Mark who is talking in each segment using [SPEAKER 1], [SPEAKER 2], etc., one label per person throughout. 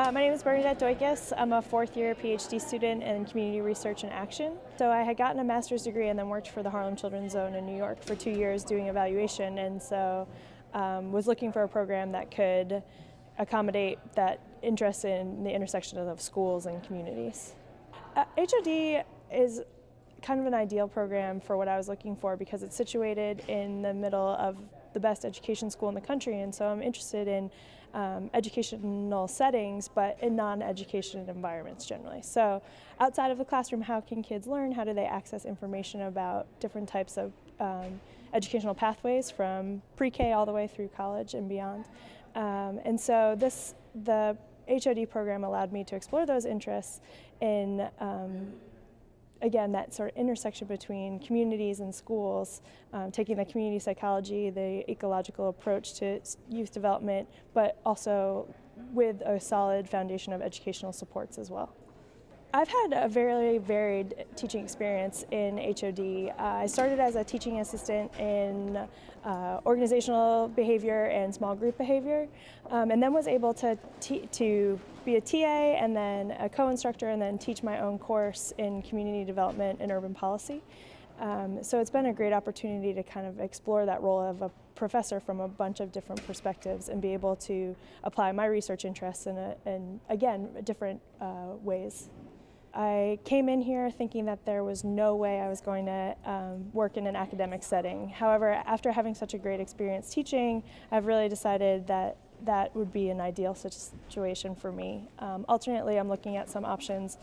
[SPEAKER 1] My name is Bernadette. I'm a fourth-year PhD student in community research and action. So I had gotten a master's degree and then worked for the Harlem Children's Zone in New York for 2 years doing evaluation, and so was looking for a program that could accommodate that interest in the intersection of schools and communities. HOD is kind of an ideal program for what I was looking for because it's situated in the middle of the best education school in the country, and so I'm interested in educational settings, but in non-education environments generally. So outside of the classroom, how can kids learn? How do they access information about different types of educational pathways from pre-K all the way through college and beyond? And so the HOD program allowed me to explore those interests in again, that sort of intersection between communities and schools, taking the community psychology, the ecological approach to youth development, but also with a solid foundation of educational supports as well. I've had a very varied teaching experience in HOD. I started as a teaching assistant in organizational behavior and small group behavior, and then was able to be a TA and then a co-instructor and then teach my own course in community development and urban policy. So it's been a great opportunity to kind of explore that role of a professor from a bunch of different perspectives and be able to apply my research interests in again, different ways. I came in here thinking that there was no way I was going to work in an academic setting. However, after having such a great experience teaching, I've really decided that that would be an ideal situation for me. Alternately, I'm looking at some options,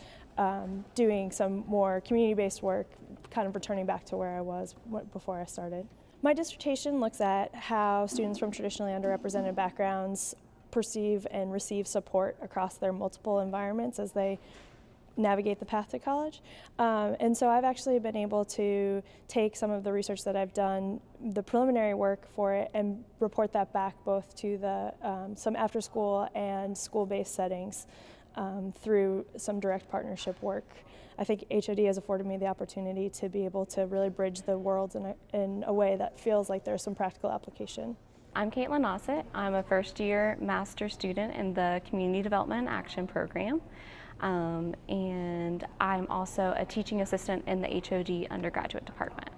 [SPEAKER 1] doing some more community-based work, kind of returning back to where I was before I started. My dissertation looks at how students from traditionally underrepresented backgrounds perceive and receive support across their multiple environments as they navigate the path to college. And so I've actually been able to take some of the research that I've done, the preliminary work for it, and report that back both to some after school and school-based settings through some direct partnership work. I think HOD has afforded me the opportunity to be able to really bridge the worlds in a way that feels like there's some practical application.
[SPEAKER 2] I'm Caitlin Ossett. I'm a first-year master's student in the Community Development and Action program. And I'm also a teaching assistant in the HOD undergraduate department.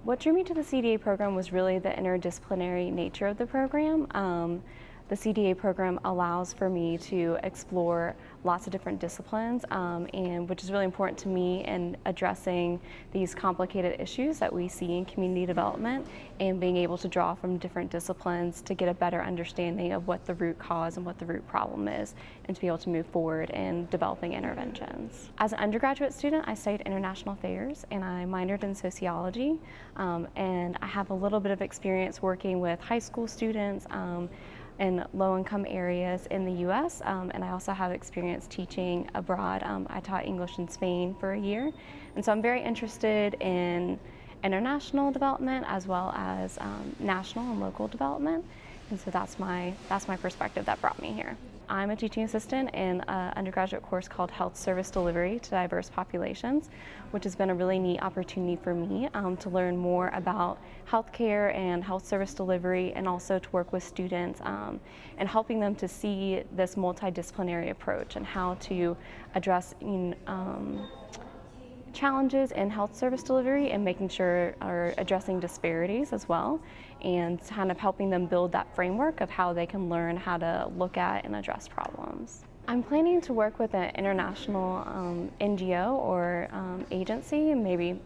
[SPEAKER 2] What drew me to the CDA program was really the interdisciplinary nature of the program. The CDA program allows for me to explore lots of different disciplines, and which is really important to me in addressing these complicated issues that we see in community development, and being able to draw from different disciplines to get a better understanding of what the root cause and what the root problem is, and to be able to move forward in developing interventions. As an undergraduate student, I studied international affairs and I minored in sociology, and I have a little bit of experience working with high school students in low-income areas in the U.S., and I also have experience teaching abroad. I taught English in Spain for a year, and so I'm very interested in international development as well as national and local development, and so that's my perspective that brought me here. I'm a teaching assistant in an undergraduate course called Health Service Delivery to Diverse Populations, which has been a really neat opportunity for me to learn more about healthcare and health service delivery, and also to work with students and helping them to see this multidisciplinary approach and how to address challenges in health service delivery and making sure are addressing disparities as well, and kind of helping them build that framework of how they can learn how to look at and address problems. I'm planning to work with an international NGO or agency, maybe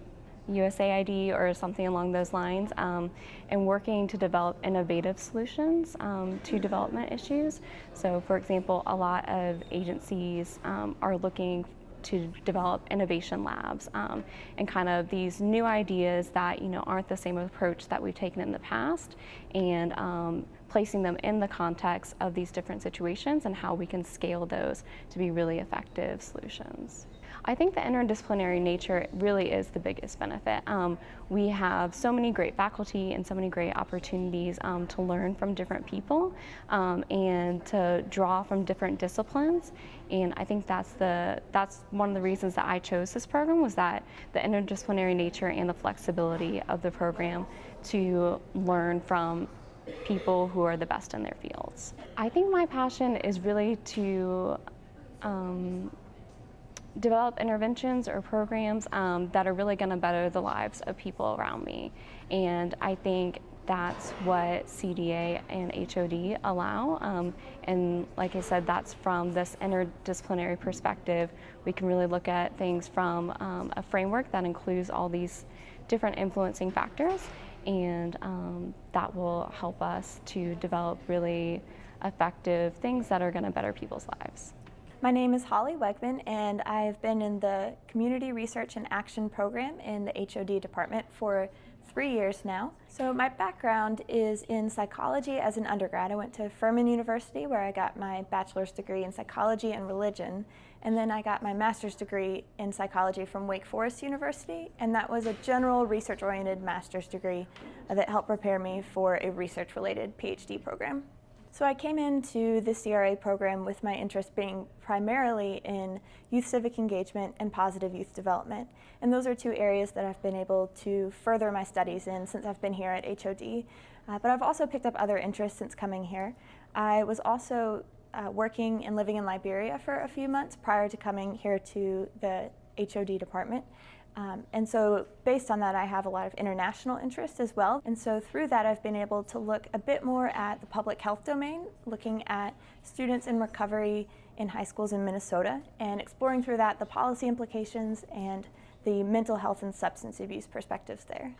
[SPEAKER 2] USAID or something along those lines, and working to develop innovative solutions to development issues. So for example, a lot of agencies are looking to develop innovation labs and kind of these new ideas that aren't the same approach that we've taken in the past, and placing them in the context of these different situations and how we can scale those to be really effective solutions. I think the interdisciplinary nature really is the biggest benefit. We have so many great faculty and so many great opportunities to learn from different people and to draw from different disciplines. And I think that's one of the reasons that I chose this program, was that the interdisciplinary nature and the flexibility of the program to learn from people who are the best in their fields. I think my passion is really to develop interventions or programs that are really going to better the lives of people around me. And I think that's what CDA and HOD allow. And like I said, that's from this interdisciplinary perspective. We can really look at things from a framework that includes all these different influencing factors, and that will help us to develop really effective things that are going to better people's lives.
[SPEAKER 3] My name is Holly Wegman, and I've been in the Community Research and Action program in the HOD department for 3 years now. So my background is in psychology as an undergrad. I went to Furman University, where I got my bachelor's degree in psychology and religion, and then I got my master's degree in psychology from Wake Forest University, and that was a general research-oriented master's degree that helped prepare me for a research-related PhD program. So I came into the CRA program with my interest being primarily in youth civic engagement and positive youth development. And those are two areas that I've been able to further my studies in since I've been here at HOD. But I've also picked up other interests since coming here. I was also working and living in Liberia for a few months prior to coming here to the HOD department. And so based on that, I have a lot of international interest as well. And so through that, I've been able to look a bit more at the public health domain, looking at students in recovery in high schools in Minnesota, and exploring through that the policy implications and the mental health and substance abuse perspectives there.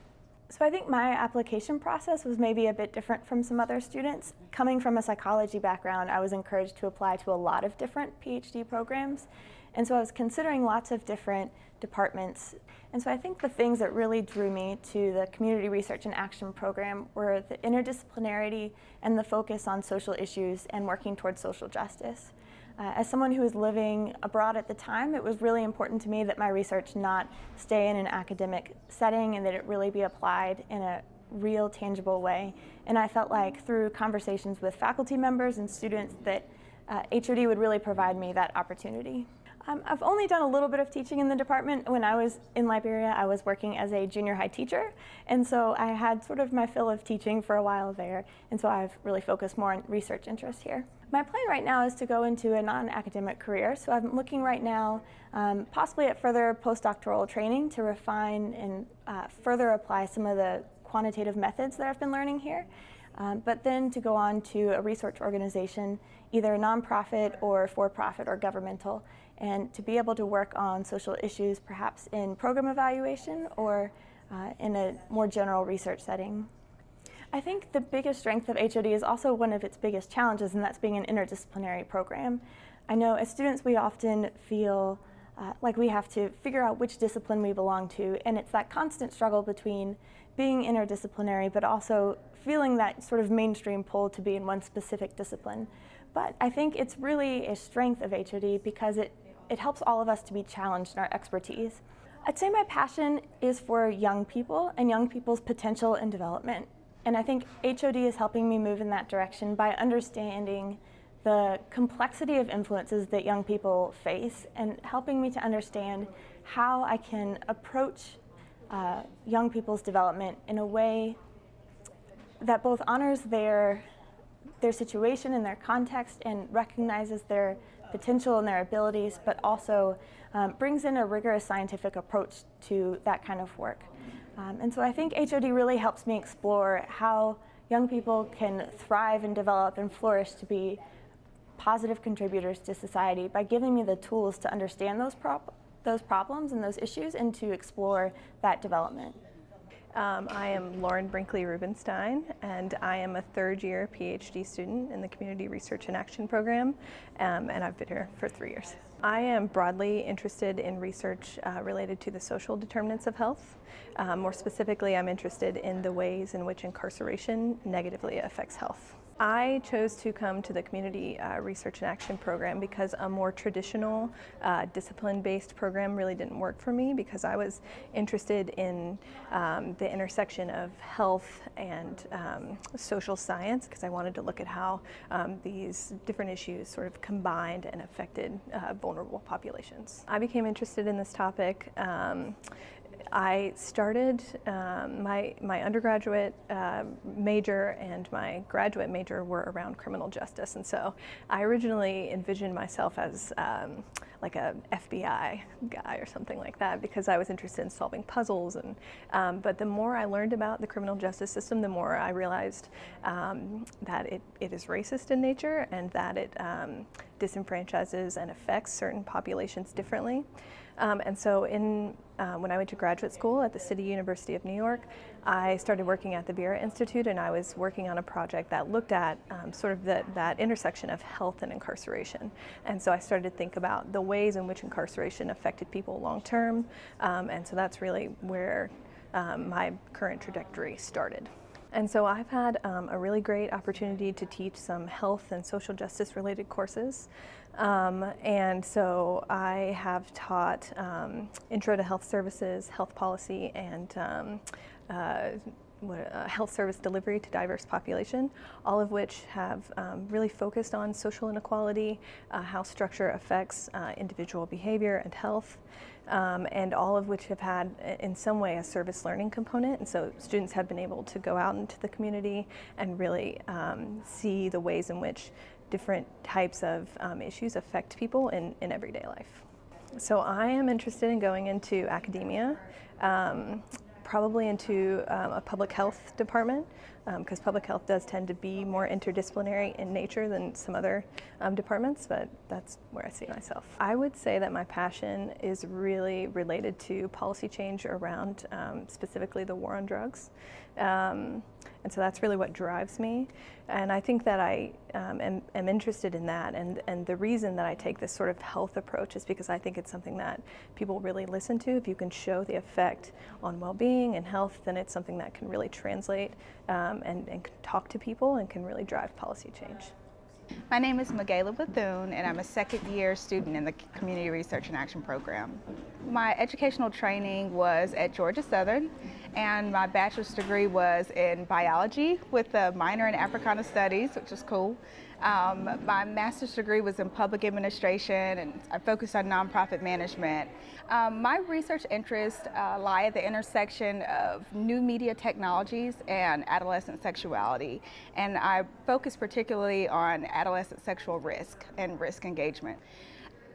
[SPEAKER 3] So I think my application process was maybe a bit different from some other students. Coming from a psychology background, I was encouraged to apply to a lot of different PhD programs. And so I was considering lots of different departments. And so I think the things that really drew me to the Community Research and Action program were the interdisciplinarity and the focus on social issues and working towards social justice. As someone who was living abroad at the time, it was really important to me that my research not stay in an academic setting and that it really be applied in a real, tangible way. And I felt like through conversations with faculty members and students that HOD would really provide me that opportunity. I've only done a little bit of teaching in the department. When I was in Liberia, I was working as a junior high teacher, and so I had sort of my fill of teaching for a while there, and so I've really focused more on research interest here. My plan right now is to go into a non-academic career, so I'm looking right now possibly at further postdoctoral training to refine and further apply some of the quantitative methods that I've been learning here. But then to go on to a research organization, either a nonprofit or for-profit or governmental, and to be able to work on social issues perhaps in program evaluation or in a more general research setting. I think the biggest strength of HOD is also one of its biggest challenges, and that's being an interdisciplinary program. I know as students we often feel like we have to figure out which discipline we belong to, and it's that constant struggle between being interdisciplinary but also feeling that sort of mainstream pull to be in one specific discipline. But I think it's really a strength of HOD because it helps all of us to be challenged in our expertise. I'd say my passion is for young people and young people's potential and development. And I think HOD is helping me move in that direction by understanding the complexity of influences that young people face and helping me to understand how I can approach young people's development in a way that both honors their situation and their context and recognizes their potential and their abilities, but also brings in a rigorous scientific approach to that kind of work. And so I think HOD really helps me explore how young people can thrive and develop and flourish to be positive contributors to society by giving me the tools to understand those problems and those issues and to explore that development.
[SPEAKER 4] I am Lauren Brinkley Rubenstein, and I am a third-year PhD student in the Community Research and Action program, and I've been here for 3 years. I am broadly interested in research related to the social determinants of health. More specifically, I'm interested in the ways in which incarceration negatively affects health. I chose to come to the Community Research and Action program because a more traditional discipline-based program really didn't work for me, because I was interested in the intersection of health and social science, because I wanted to look at how these different issues sort of combined and affected vulnerable populations. I became interested in this topic I started my undergraduate major and my graduate major were around criminal justice, and so I originally envisioned myself as like a FBI guy or something like that, because I was interested in solving puzzles. And but the more I learned about the criminal justice system, the more I realized that it is racist in nature, and that it disenfranchises and affects certain populations differently. And so when I went to graduate school at the City University of New York, I started working at the Vera Institute, and I was working on a project that looked at sort of that intersection of health and incarceration. And so I started to think about the ways in which incarceration affected people long term, and so that's really where my current trajectory started. And so I've had a really great opportunity to teach some health and social justice related courses. And so I have taught Intro to Health Services, Health Policy, and health service delivery to diverse population, all of which have really focused on social inequality, how structure affects individual behavior and health, and all of which have had in some way a service learning component. And so students have been able to go out into the community and really see the ways in which different types of issues affect people in everyday life. So I am interested in going into academia, probably into a public health department, because public health does tend to be more interdisciplinary in nature than some other departments, but that's where I see myself. I would say that my passion is really related to policy change around specifically the war on drugs. And so that's really what drives me. And I think that I am interested in that. And the reason that I take this sort of health approach is because I think it's something that people really listen to. If you can show the effect on well-being and health, then it's something that can really translate and can talk to people and can really drive policy change.
[SPEAKER 5] My name is Michaela, and I'm a second-year student in the Community Research and Action Program. My educational training was at Georgia Southern, and my bachelor's degree was in biology with a minor in Africana Studies, which is cool. My master's degree was in public administration, and I focused on nonprofit management. My research interests lie at the intersection of new media technologies and adolescent sexuality, and I focus particularly on adolescent sexual risk and risk engagement.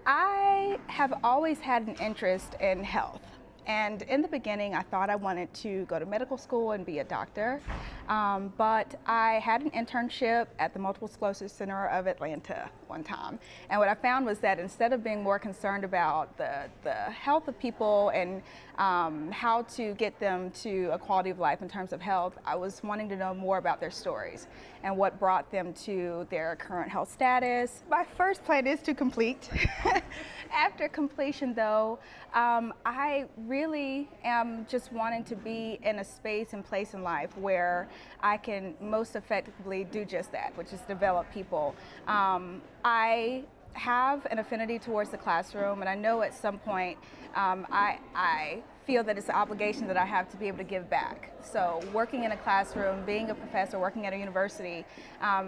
[SPEAKER 5] I have always had an interest in health. And in the beginning, I thought I wanted to go to medical school and be a doctor, but I had an internship at the Multiple Sclerosis Center of Atlanta one time. And what I found was that instead of being more concerned about the health of people and how to get them to a quality of life in terms of health, I was wanting to know more about their stories and what brought them to their current health status. My first plan is to complete. After completion, though, I really am just wanting to be in a space and place in life where I can most effectively do just that, which is develop people. I have an affinity towards the classroom, and I know at some point I feel that it's an obligation that I have to be able to give back. So working in a classroom, being a professor, working at a university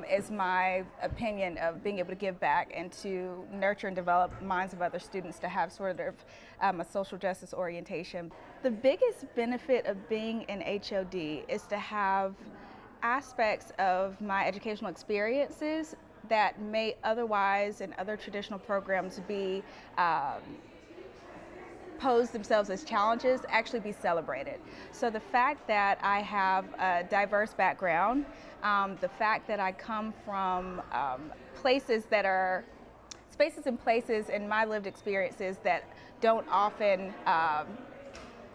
[SPEAKER 5] is my opinion of being able to give back and to nurture and develop minds of other students to have sort of a social justice orientation. The biggest benefit of being in HOD is to have aspects of my educational experiences that may otherwise in other traditional programs be pose themselves as challenges actually be celebrated. So the fact that I have a diverse background, the fact that I come from places that are spaces and places in my lived experiences that don't often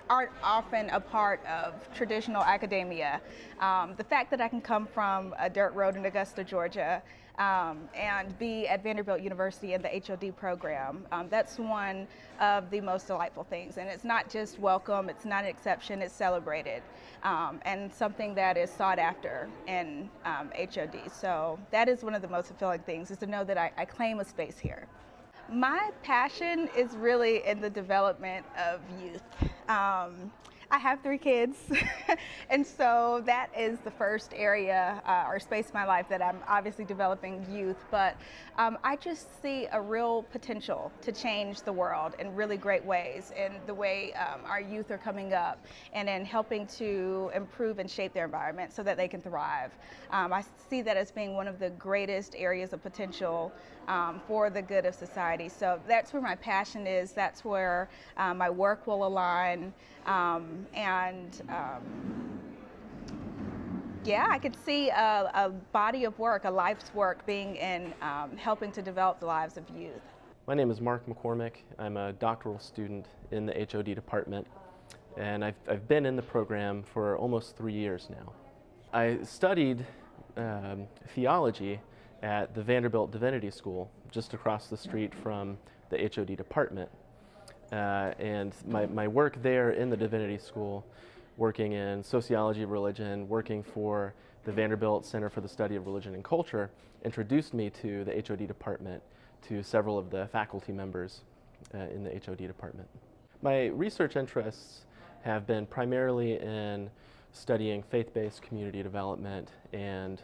[SPEAKER 5] aren't often a part of traditional academia. The fact that I can come from a dirt road in Augusta, Georgia, and be at Vanderbilt University in the HOD program, that's one of the most delightful things. And it's not just welcome, it's not an exception, it's celebrated, and something that is sought after in HOD. So that is one of the most fulfilling things, is to know that I claim a space here. My passion is really in the development of youth. I have 3 kids, and so that is the first area or space in my life that I'm obviously developing youth, but I just see a real potential to change the world in really great ways in the way our youth are coming up and in helping to improve and shape their environment so that they can thrive. I see that as being one of the greatest areas of potential for the good of society. So that's where my passion is, that's where my work will align, yeah, I could see a body of work, a life's work being in helping to develop the lives of youth.
[SPEAKER 6] My name is Mark McCormick. I'm a doctoral student in the HOD department, and I've been in the program for almost 3 years now. I studied theology at the Vanderbilt Divinity School, just across the street from the HOD department. And my work there in the Divinity School, working in sociology of religion, working for the Vanderbilt Center for the Study of Religion and Culture, introduced me to the HOD department, to several of the faculty members in the HOD department. My research interests have been primarily in studying faith-based community development and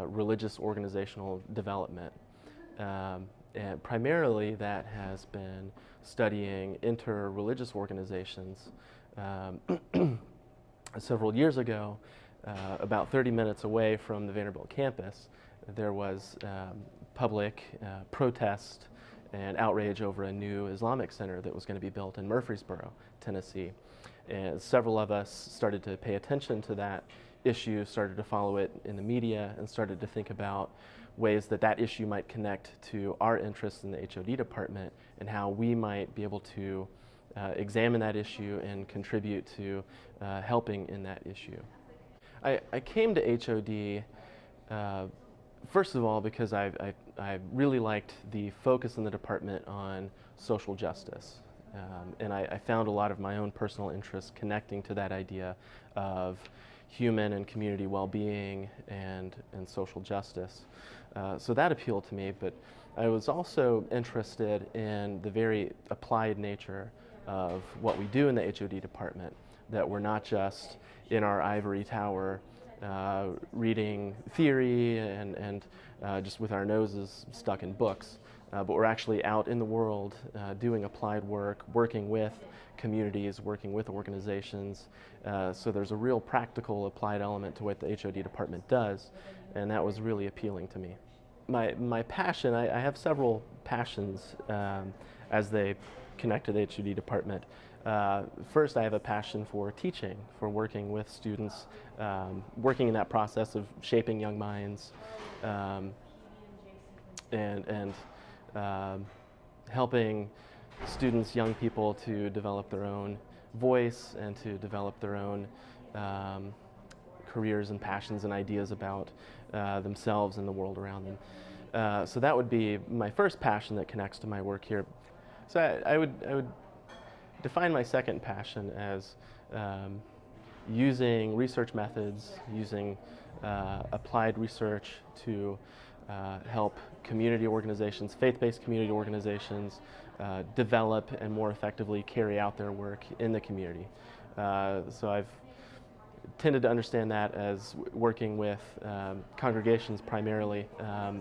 [SPEAKER 6] religious organizational development. And primarily that has been studying inter-religious organizations. Several years ago, about 30 minutes away from the Vanderbilt campus, there was public protest and outrage over a new Islamic center that was going to be built in Murfreesboro, Tennessee. And several of us started to pay attention to that issue, started to follow it in the media, and started to think about ways that that issue might connect to our interests in the HOD department and how we might be able to examine that issue and contribute to helping in that issue. I came to HOD first of all because I really liked the focus in the department on social justice. And I found a lot of my own personal interests connecting to that idea of human and community well-being and social justice. So that appealed to me, but I was also interested in the very applied nature of what we do in the HOD department, that we're not just in our ivory tower reading theory and just with our noses stuck in books, but we're actually out in the world doing applied work, working with communities, working with organizations. So there's a real practical applied element to what the HOD department does, and that was really appealing to me. My passion, I have several passions as they connect to the HOD department. First, I have a passion for teaching, for working with students, working in that process of shaping young minds, and helping students, young people, to develop their own voice and to develop their own careers and passions and ideas about themselves and the world around them. So that would be my first passion that connects to my work here. So I would define my second passion as using research methods, using applied research to help community organizations, faith-based community organizations, develop and more effectively carry out their work in the community. So I've tended to understand that as working with congregations primarily,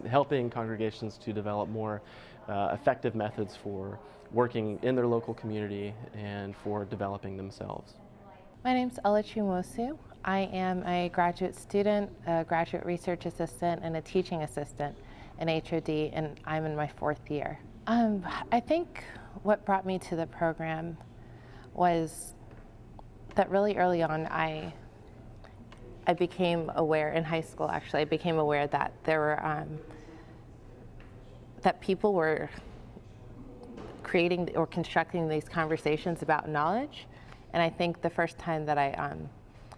[SPEAKER 6] helping congregations to develop more effective methods for working in their local community and for developing themselves.
[SPEAKER 7] My name's Ella Chumosu. I am a graduate student, a graduate research assistant, and a teaching assistant in HOD, and I'm in my 4th year. I think what brought me to the program was that really early on I became aware, in high school actually, I became aware that there were, that people were creating or constructing these conversations about knowledge. And I think the first time that I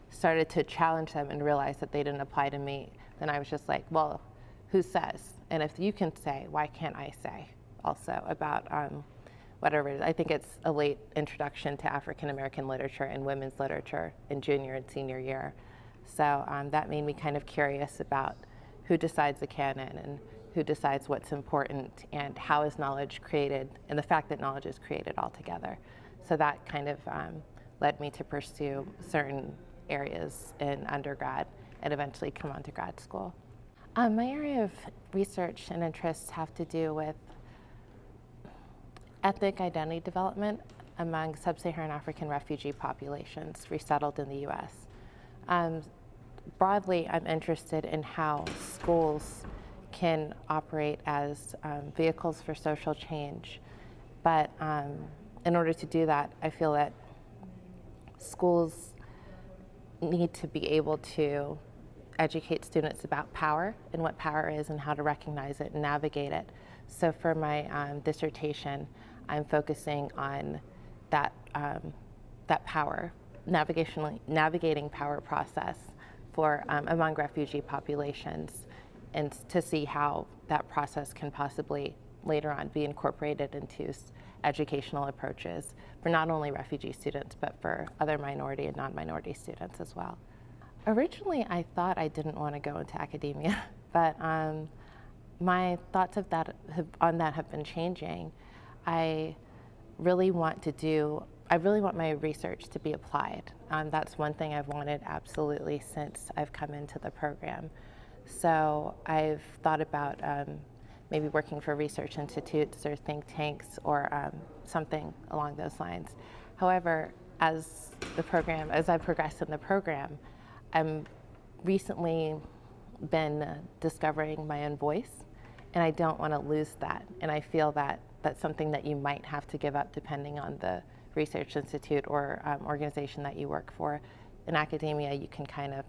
[SPEAKER 7] started to challenge them and realize that they didn't apply to me, then I was just like, well, who says? And if you can say, why can't I say also about whatever it is? I think it's a late introduction to African American literature and women's literature in junior and senior year. So that made me kind of curious about who decides the canon and who decides what's important and how is knowledge created, and the fact that knowledge is created altogether. So that kind of led me to pursue certain areas in undergrad and eventually come on to grad school. My area of research and interests have to do with ethnic identity development among sub-Saharan African refugee populations resettled in the US. Broadly, I'm interested in how schools can operate as vehicles for social change, but in order to do that, I feel that schools need to be able to educate students about power and what power is and how to recognize it and navigate it. So for my dissertation, I'm focusing on that power, navigating power process for among refugee populations, and to see how that process can possibly later on be incorporated into educational approaches for not only refugee students, but for other minority and non-minority students as well. Originally, I thought I didn't want to go into academia, but my thoughts on that have been changing. I really want my research to be applied. That's one thing I've wanted absolutely since I've come into the program. So I've thought about maybe working for research institutes or think tanks or something along those lines. However, as I progressed in the program, I'm recently been discovering my own voice, and I don't want to lose that. And I feel that that's something that you might have to give up depending on the research institute or organization that you work for. In academia, you can kind of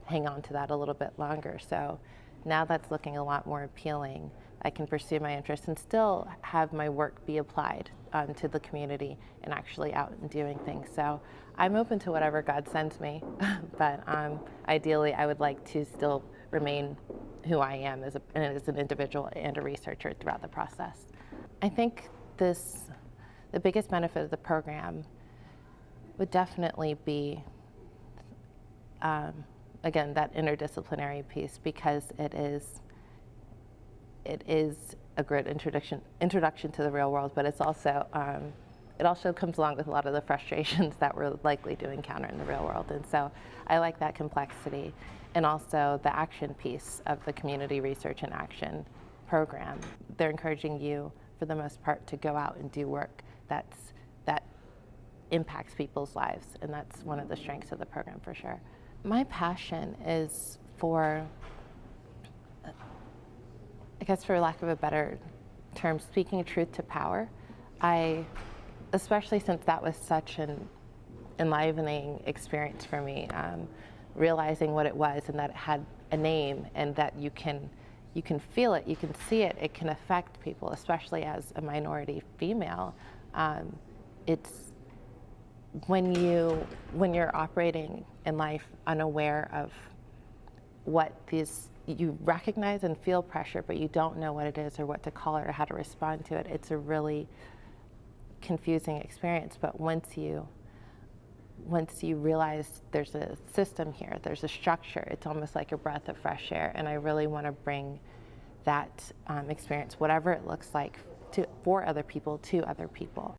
[SPEAKER 7] hang on to that a little bit longer. So now that's looking a lot more appealing. I can pursue my interests and still have my work be applied to the community and actually out and doing things. So I'm open to whatever God sends me, but ideally I would like to still remain who I am as an individual and a researcher throughout the process. I think the biggest benefit of the program would definitely be, again, that interdisciplinary piece, because it is a great introduction to the real world, but it's also it also comes along with a lot of the frustrations that we're likely to encounter in the real world. And so I like that complexity, and also the action piece of the community research and action program. They're encouraging you, for the most part, to go out and do work that impacts people's lives, and that's one of the strengths of the program for sure. My passion is for, I guess for lack of a better term, speaking truth to power. Especially since that was such an enlivening experience for me, realizing what it was and that it had a name and that you can feel it, you can see it, it can affect people, especially as a minority female. It's when you're operating in life unaware of what you recognize and feel pressure, but you don't know what it is or what to call it or how to respond to it. It's a really confusing experience, but once you realize there's a system here, there's a structure, it's almost like a breath of fresh air, and I really want to bring that experience, whatever it looks like, for other people to other people.